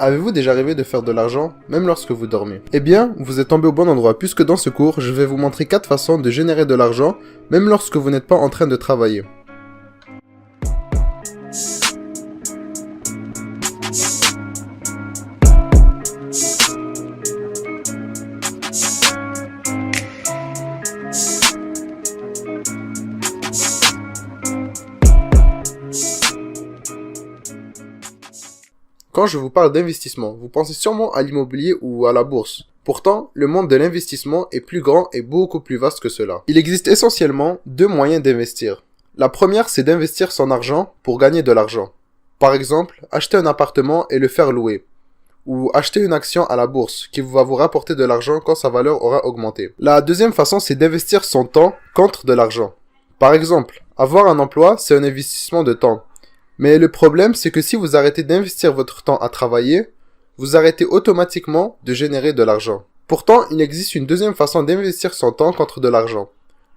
Avez-vous déjà rêvé de faire de l'argent, même lorsque vous dormez? Eh bien, vous êtes tombé au bon endroit, puisque dans ce cours, je vais vous montrer 4 façons de générer de l'argent, même lorsque vous n'êtes pas en train de travailler. Quand je vous parle d'investissement, vous pensez sûrement à l'immobilier ou à la bourse. Pourtant, le monde de l'investissement est plus grand et beaucoup plus vaste que cela. Il existe essentiellement deux moyens d'investir. La première, c'est d'investir son argent pour gagner de l'argent. Par exemple, acheter un appartement et le faire louer. Ou acheter une action à la bourse qui va vous rapporter de l'argent quand sa valeur aura augmenté. La deuxième façon, c'est d'investir son temps contre de l'argent. Par exemple, avoir un emploi, c'est un investissement de temps. Mais le problème, c'est que si vous arrêtez d'investir votre temps à travailler, vous arrêtez automatiquement de générer de l'argent. Pourtant, il existe une deuxième façon d'investir son temps contre de l'argent.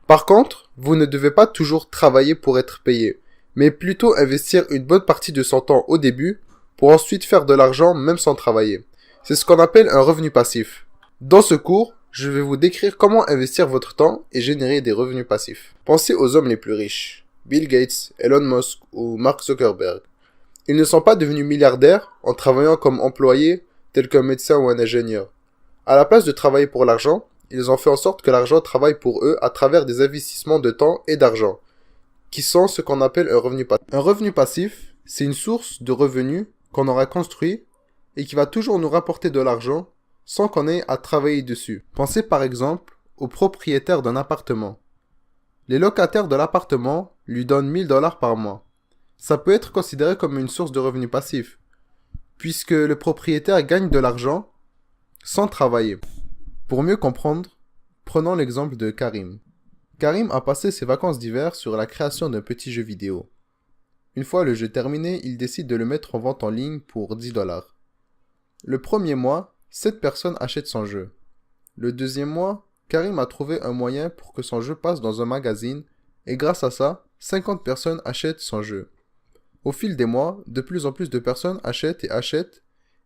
Par contre, vous ne devez pas toujours travailler pour être payé, mais plutôt investir une bonne partie de son temps au début pour ensuite faire de l'argent même sans travailler. C'est ce qu'on appelle un revenu passif. Dans ce cours, je vais vous décrire comment investir votre temps et générer des revenus passifs. Pensez aux hommes les plus riches. Bill Gates, Elon Musk ou Mark Zuckerberg. Ils ne sont pas devenus milliardaires en travaillant comme employés tels qu'un médecin ou un ingénieur. À la place de travailler pour l'argent, ils ont fait en sorte que l'argent travaille pour eux à travers des investissements de temps et d'argent, qui sont ce qu'on appelle un revenu passif. Un revenu passif, c'est une source de revenus qu'on aura construit et qui va toujours nous rapporter de l'argent sans qu'on ait à travailler dessus. Pensez par exemple au propriétaire d'un appartement. Les locataires de l'appartement lui donnent 1000 $ par mois. Ça peut être considéré comme une source de revenus passifs, puisque le propriétaire gagne de l'argent sans travailler. Pour mieux comprendre, prenons l'exemple de Karim. Karim a passé ses vacances d'hiver sur la création d'un petit jeu vidéo. Une fois le jeu terminé, il décide de le mettre en vente en ligne pour 10 $. Le premier mois, 7 personnes achètent son jeu. Le deuxième mois, Karim a trouvé un moyen pour que son jeu passe dans un magazine et grâce à ça, 50 personnes achètent son jeu. Au fil des mois, de plus en plus de personnes achètent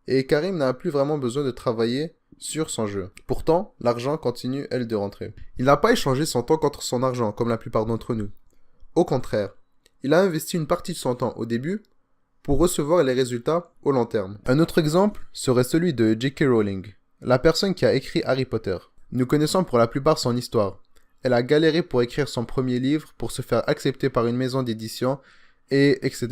et Karim n'a plus vraiment besoin de travailler sur son jeu. Pourtant, l'argent continue, elle, de rentrer. Il n'a pas échangé son temps contre son argent, comme la plupart d'entre nous. Au contraire, il a investi une partie de son temps au début pour recevoir les résultats au long terme. Un autre exemple serait celui de J.K. Rowling, la personne qui a écrit Harry Potter. Nous connaissons pour la plupart son histoire. Elle a galéré pour écrire son premier livre, pour se faire accepter par une maison d'édition, et etc.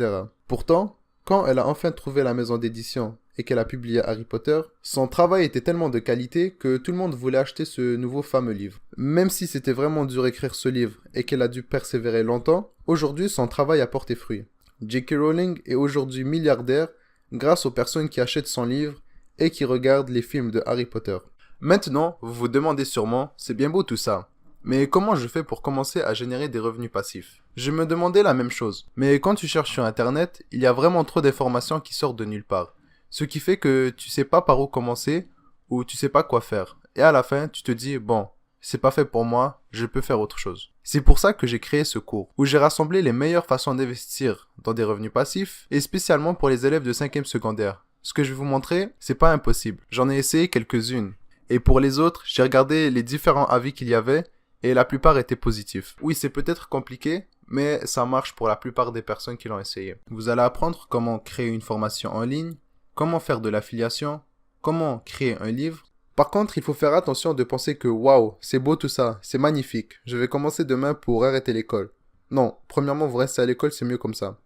Pourtant, quand elle a enfin trouvé la maison d'édition et qu'elle a publié Harry Potter, son travail était tellement de qualité que tout le monde voulait acheter ce nouveau fameux livre. Même si c'était vraiment dur d'écrire ce livre et qu'elle a dû persévérer longtemps, aujourd'hui son travail a porté fruit. J.K. Rowling est aujourd'hui milliardaire grâce aux personnes qui achètent son livre et qui regardent les films de Harry Potter. Maintenant, vous vous demandez sûrement, c'est bien beau tout ça, mais comment je fais pour commencer à générer des revenus passifs? Je me demandais la même chose, mais quand tu cherches sur internet, il y a vraiment trop d'informations qui sortent de nulle part. Ce qui fait que tu sais pas par où commencer, ou tu sais pas quoi faire. Et à la fin, tu te dis, bon, c'est pas fait pour moi, je peux faire autre chose. C'est pour ça que j'ai créé ce cours, où j'ai rassemblé les meilleures façons d'investir dans des revenus passifs, et spécialement pour les élèves de 5e secondaire. Ce que je vais vous montrer, c'est pas impossible. J'en ai essayé quelques-unes. Et pour les autres, j'ai regardé les différents avis qu'il y avait, et la plupart étaient positifs. Oui, c'est peut-être compliqué, mais ça marche pour la plupart des personnes qui l'ont essayé. Vous allez apprendre comment créer une formation en ligne, comment faire de l'affiliation, comment créer un livre. Par contre, il faut faire attention de penser que waouh, c'est beau tout ça, c'est magnifique, je vais commencer demain pour arrêter l'école. Non, premièrement, vous restez à l'école, c'est mieux comme ça.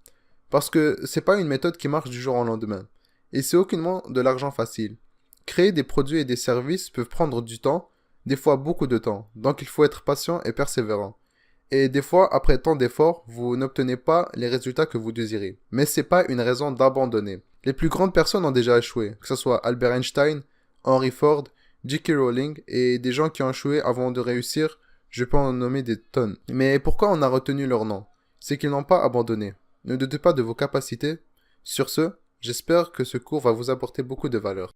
Parce que c'est pas une méthode qui marche du jour au lendemain. Et c'est aucunement de l'argent facile. Créer des produits et des services peuvent prendre du temps, des fois beaucoup de temps, donc il faut être patient et persévérant. Et des fois, après tant d'efforts, vous n'obtenez pas les résultats que vous désirez. Mais c'est pas une raison d'abandonner. Les plus grandes personnes ont déjà échoué, que ce soit Albert Einstein, Henry Ford, J.K. Rowling et des gens qui ont échoué avant de réussir, je peux en nommer des tonnes. Mais pourquoi on a retenu leur nom? C'est qu'ils n'ont pas abandonné. Ne doutez pas de vos capacités. Sur ce, j'espère que ce cours va vous apporter beaucoup de valeur.